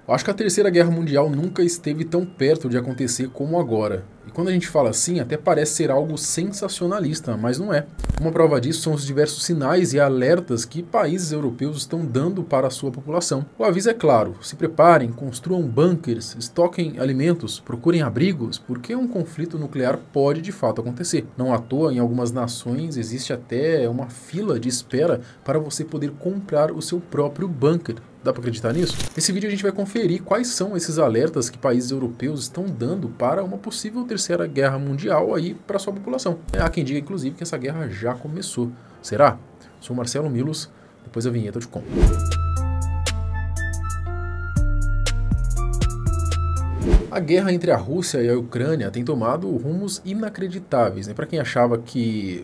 Eu acho que a Terceira Guerra Mundial nunca esteve tão perto de acontecer como agora. E quando a gente fala assim, até parece ser algo sensacionalista, mas não é. Uma prova disso são os diversos sinais e alertas que países europeus estão dando para a sua população. O aviso é claro: se preparem, construam bunkers, estoquem alimentos, procurem abrigos, porque um conflito nuclear pode de fato acontecer. Não à toa, em algumas nações existe até uma fila de espera para você poder comprar o seu próprio bunker. Dá para acreditar nisso? Nesse vídeo a gente vai conferir quais são esses alertas que países europeus estão dando para uma possível terceira guerra mundial aí para sua população. Há quem diga, inclusive, que essa guerra já começou. Será? Sou Marcelo Milos, depois da vinheta eu te conto. A guerra entre a Rússia e a Ucrânia tem tomado rumos inacreditáveis, né? Para quem achava que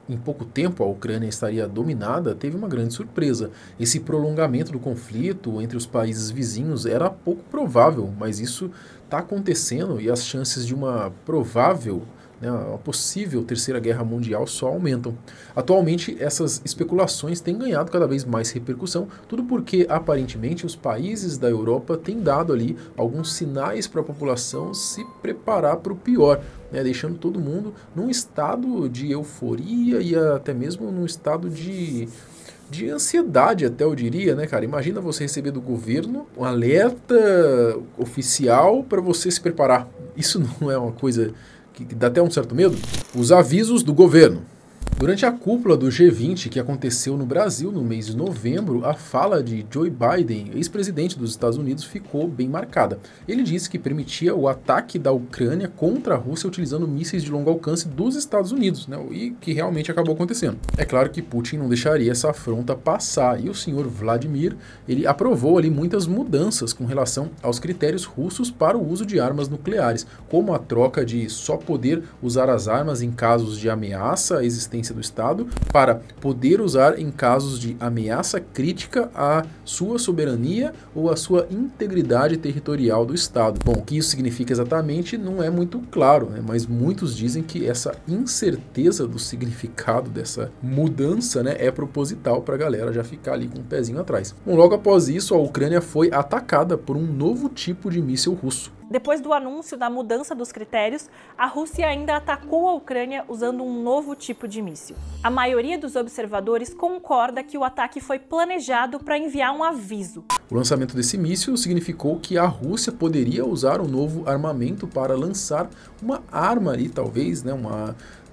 em pouco tempo a Ucrânia estaria dominada, teve uma grande surpresa. Esse prolongamento do conflito entre os países vizinhos era pouco provável, mas isso está acontecendo e as chances de uma provável, uma possível terceira guerra mundial só aumentam. Atualmente, essas especulações têm ganhado cada vez mais repercussão, tudo porque, aparentemente, os países da Europa têm dado ali alguns sinais para a população se preparar para o pior, deixando todo mundo num estado de euforia e até mesmo num estado de ansiedade, até eu diria, né, cara? Imagina você receber do governo um alerta oficial para você se preparar. Isso não é uma coisa que dá até um certo medo? Os avisos do governo. Durante a cúpula do G20 que aconteceu no Brasil no mês de novembro, a fala de Joe Biden, ex-presidente dos Estados Unidos, ficou bem marcada. Ele disse que permitia o ataque da Ucrânia contra a Rússia utilizando mísseis de longo alcance dos Estados Unidos, e que realmente acabou acontecendo. É claro que Putin não deixaria essa afronta passar, e o senhor Vladimir, ele aprovou ali muitas mudanças com relação aos critérios russos para o uso de armas nucleares, como a troca de só poder usar as armas em casos de ameaça à existência do Estado para poder usar em casos de ameaça crítica à sua soberania ou à sua integridade territorial do Estado. Bom, o que isso significa exatamente não é muito claro, mas muitos dizem que essa incerteza do significado dessa mudança é proposital para a galera já ficar ali com o pezinho atrás. Bom, logo após isso, a Ucrânia foi atacada por um novo tipo de míssil russo. Depois do anúncio da mudança dos critérios, a Rússia ainda atacou a Ucrânia usando um novo tipo de míssil. A maioria dos observadores concorda que o ataque foi planejado para enviar um aviso. O lançamento desse míssil significou que a Rússia poderia usar um novo armamento para lançar uma arma ali, talvez,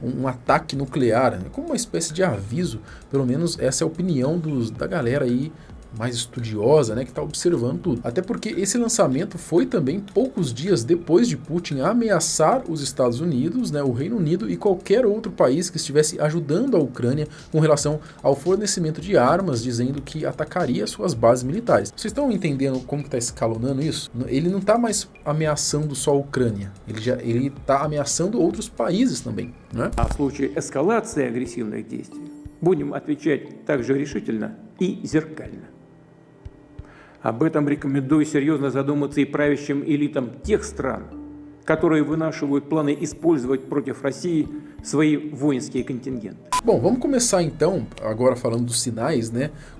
um ataque nuclear, como uma espécie de aviso. Pelo menos essa é a opinião da galera aí mais estudiosa, que está observando tudo. Até porque esse lançamento foi também poucos dias depois de Putin ameaçar os Estados Unidos, o Reino Unido e qualquer outro país que estivesse ajudando a Ucrânia com relação ao fornecimento de armas, dizendo que atacaria suas bases militares. Vocês estão entendendo como que está escalonando isso? Ele não está mais ameaçando só a Ucrânia, ele está ameaçando outros países também, А в случае эскалации агрессивных действий будем отвечать также решительно и зеркально. Об этом рекомендую серьезно задуматься и правящим элитам тех стран, которые вынашивают планы использовать против России свои воинские контингенты. Bom, vamos começar então, agora falando dos sinais,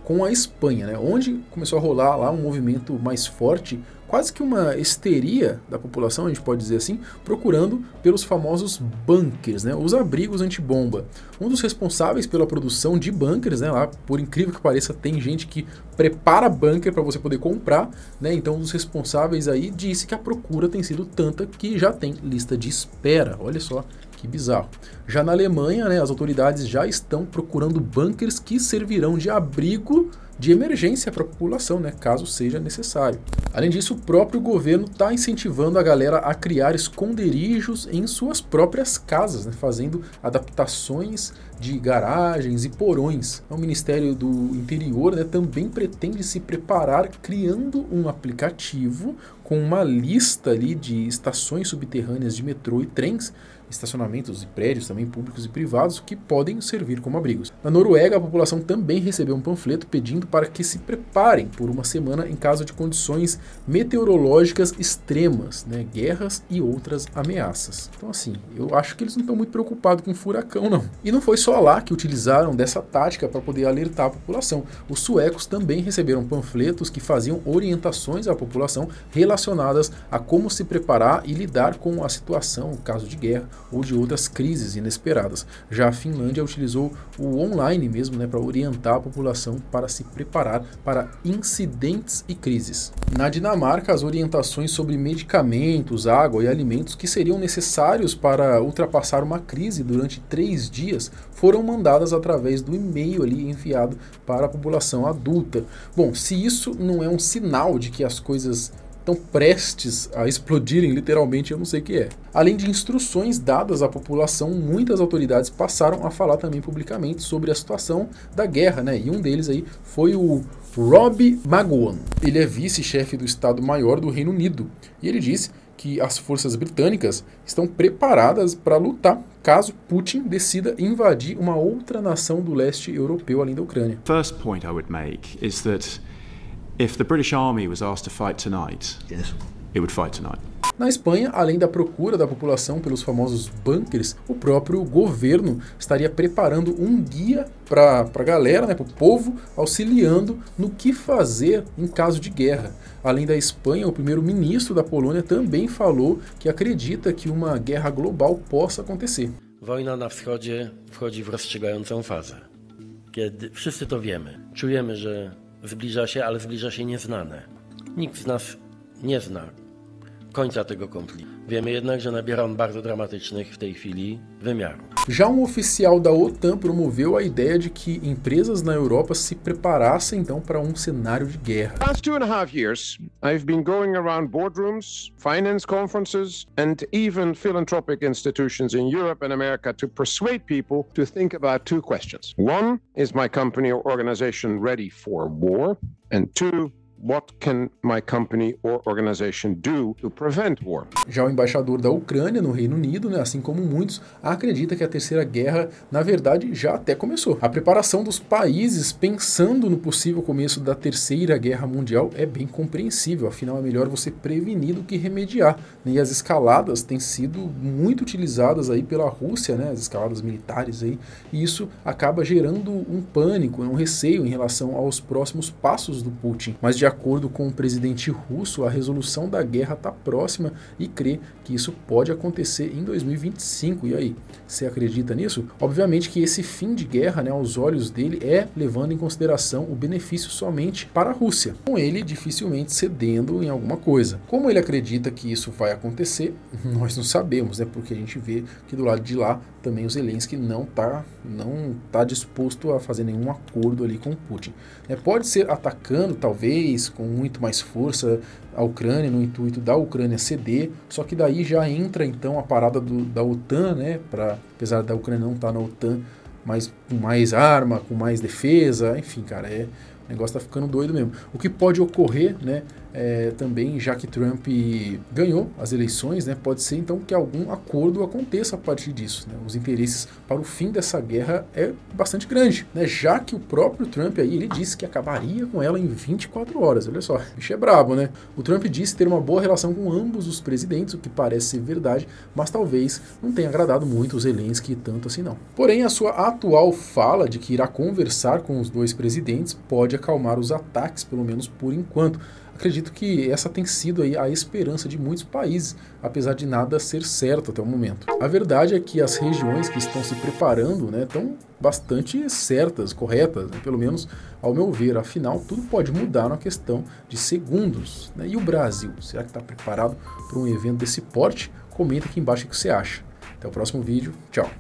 com a Espanha, onde começou a rolar lá um movimento mais forte, quase que uma histeria da população, a gente pode dizer assim, procurando pelos famosos bunkers, os abrigos antibomba. Um dos responsáveis pela produção de bunkers, lá, por incrível que pareça, tem gente que prepara bunker para você poder comprar, então um dos responsáveis aí disse que a procura tem sido tanta que já tem lista de espera. Olha só que bizarro. Já na Alemanha, as autoridades já estão procurando bunkers que servirão de abrigo de emergência para a população, caso seja necessário. Além disso, o próprio governo está incentivando a galera a criar esconderijos em suas próprias casas, fazendo adaptações de garagens e porões. O Ministério do Interior também pretende se preparar criando um aplicativo com uma lista ali de estações subterrâneas de metrô e trens, estacionamentos e prédios também públicos e privados que podem servir como abrigos. Na Noruega, a população também recebeu um panfleto pedindo pedindo para que se preparem por uma semana em caso de condições meteorológicas extremas, né, guerras e outras ameaças. Então assim, eu acho que eles não estão muito preocupados com furacão não. E não foi só lá que utilizaram dessa tática para poder alertar a população. Os suecos também receberam panfletos que faziam orientações à população relacionadas a como se preparar e lidar com a situação, no caso de guerra ou de outras crises inesperadas. Já a Finlândia utilizou o online mesmo, né, para orientar a população para se preparar para incidentes e crises. Na Dinamarca, as orientações sobre medicamentos, água e alimentos que seriam necessários para ultrapassar uma crise durante 3 dias foram mandadas através do e-mail ali enviado para a população adulta. Bom, se isso não é um sinal de que as coisas estão prestes a explodirem, literalmente, eu não sei o que é. Além de instruções dadas à população, muitas autoridades passaram a falar também publicamente sobre a situação da guerra, né? E um deles aí foi o Rob McGowan. Ele é vice-chefe do Estado-Maior do Reino Unido e ele disse que as forças britânicas estão preparadas para lutar caso Putin decida invadir uma outra nação do leste europeu além da Ucrânia. First point I would make is that if the British Army was asked to fight tonight, yes, it would fight tonight. Na Espanha, além da procura da população pelos famosos bunkers, o próprio governo estaria preparando um guia para a galera, né, para o povo, auxiliando no que fazer em caso de guerra. Além da Espanha, o primeiro-ministro da Polônia também falou que acredita que uma guerra global possa acontecer. Wojna na wschodzie wchodzi w rozstrzygającą fazę. Kiedy wszyscy to wiemy, czujemy, że zbliża się, ale zbliża się nieznane. Nikt z nas nie zna końca tego konfliktu. Wiemy jednak, że nabiera on bardzo dramatycznych w tej chwili wymiarów. Já um oficial da OTAN promoveu a ideia de que empresas na Europa se preparassem então para um cenário de guerra. Last 2.5 years, I've been going around boardrooms, finance conferences, and even philanthropic institutions in Europe and America to persuade people to think about 2 questions. 1, is my company or organization ready for war? And 2, what can my company or organization do to prevent war? Já o embaixador da Ucrânia no Reino Unido, né, assim como muitos, acredita que a Terceira Guerra, na verdade, já até começou. A preparação dos países pensando no possível começo da Terceira Guerra Mundial é bem compreensível, afinal é melhor você prevenir do que remediar, né? E as escaladas têm sido muito utilizadas aí pela Rússia, né, as escaladas militares aí, e isso acaba gerando um pânico, um receio em relação aos próximos passos do Putin. Mas de acordo com o presidente russo, a resolução da guerra está próxima e crê que isso pode acontecer em 2025. E aí, você acredita nisso? Obviamente que esse fim de guerra, né, aos olhos dele, é levando em consideração o benefício somente para a Rússia, com ele dificilmente cedendo em alguma coisa. Como ele acredita que isso vai acontecer, nós não sabemos, né, porque a gente vê que do lado de lá também o Zelensky não tá disposto a fazer nenhum acordo ali com o Putin. Pode ser atacando, talvez, com muito mais força a Ucrânia, no intuito da Ucrânia ceder, só que daí já entra então a parada da OTAN, né, apesar da Ucrânia não estar na OTAN, mas com mais arma, com mais defesa, enfim, cara, o negócio tá ficando doido mesmo. O que pode ocorrer, né, também, já que Trump ganhou as eleições, né, pode ser então que algum acordo aconteça a partir disso, né? Os interesses para o fim dessa guerra é bastante grande, né? Já que o próprio Trump aí, ele disse que acabaria com ela em 24 horas, olha só, o bicho é brabo, né? O Trump disse ter uma boa relação com ambos os presidentes, o que parece ser verdade, mas talvez não tenha agradado muito o Zelensky tanto assim não. Porém, a sua atual fala de que irá conversar com os 2 presidentes pode acalmar os ataques, pelo menos por enquanto. Acredito que essa tem sido aí a esperança de muitos países, apesar de nada ser certo até o momento. A verdade é que as regiões que estão se preparando, né, estão bastante certas, corretas, né, pelo menos ao meu ver. Afinal, tudo pode mudar na questão de segundos, né? E o Brasil, será que está preparado para um evento desse porte? Comenta aqui embaixo o que você acha. Até o próximo vídeo. Tchau!